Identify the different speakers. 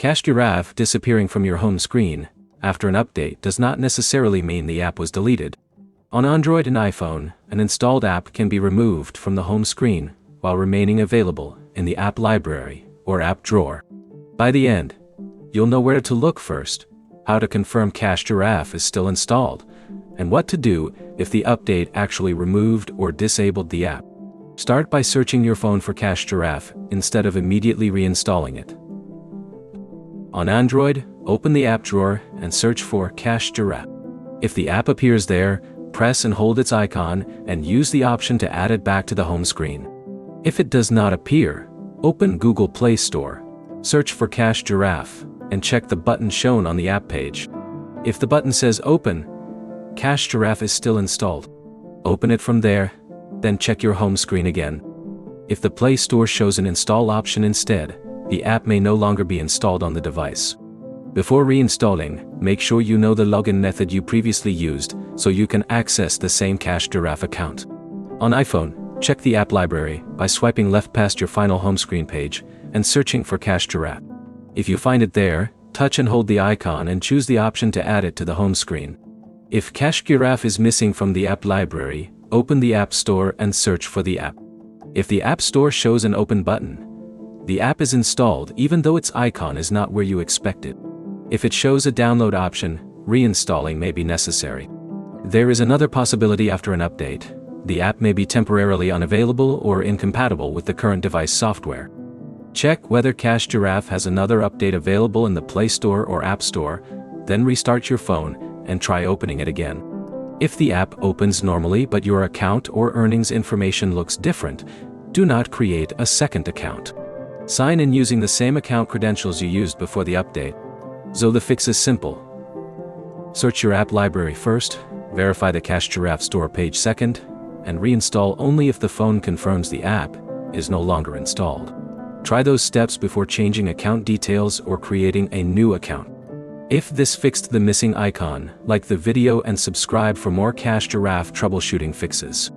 Speaker 1: Cache Giraffe disappearing from your home screen after an update does not necessarily mean the app was deleted. On Android and iPhone, an installed app can be removed from the home screen while remaining available in the app library or app drawer. By the end, you'll know where to look first, how to confirm Cache Giraffe is still installed, and what to do if the update actually removed or disabled the app. Start by searching your phone for Cache Giraffe instead of immediately reinstalling it. On Android, open the app drawer and search for Cache Giraffe. If the app appears there, press and hold its icon and use the option to add it back to the home screen. If it does not appear, open Google Play Store, search for Cache Giraffe, and check the button shown on the app page. If the button says Open, Cache Giraffe is still installed. Open it from there, then check your home screen again. If the Play Store shows an install option instead, the app may no longer be installed on the device. Before reinstalling, make sure you know the login method you previously used so you can access the same Cache Giraffe account. On iPhone, check the app library by swiping left past your final home screen page and searching for Cache Giraffe. If you find it there, touch and hold the icon and choose the option to add it to the home screen. If Cache Giraffe is missing from the app library, open the App Store and search for the app. If the App Store shows an open button, the app is installed even though its icon is not where you expected. If it shows a download option, reinstalling may be necessary. There is another possibility after an update. The app may be temporarily unavailable or incompatible with the current device software. Check whether Cache Giraffe has another update available in the Play Store or App Store, then restart your phone and try opening it again. If the app opens normally but your account or earnings information looks different, do not create a second account. Sign in using the same account credentials you used before the update. So the fix is simple. Search your app library first, verify the Cache Giraffe store page second, and reinstall only if the phone confirms the app is no longer installed. Try those steps before changing account details or creating a new account. If this fixed the missing icon, like the video and subscribe for more Cache Giraffe troubleshooting fixes.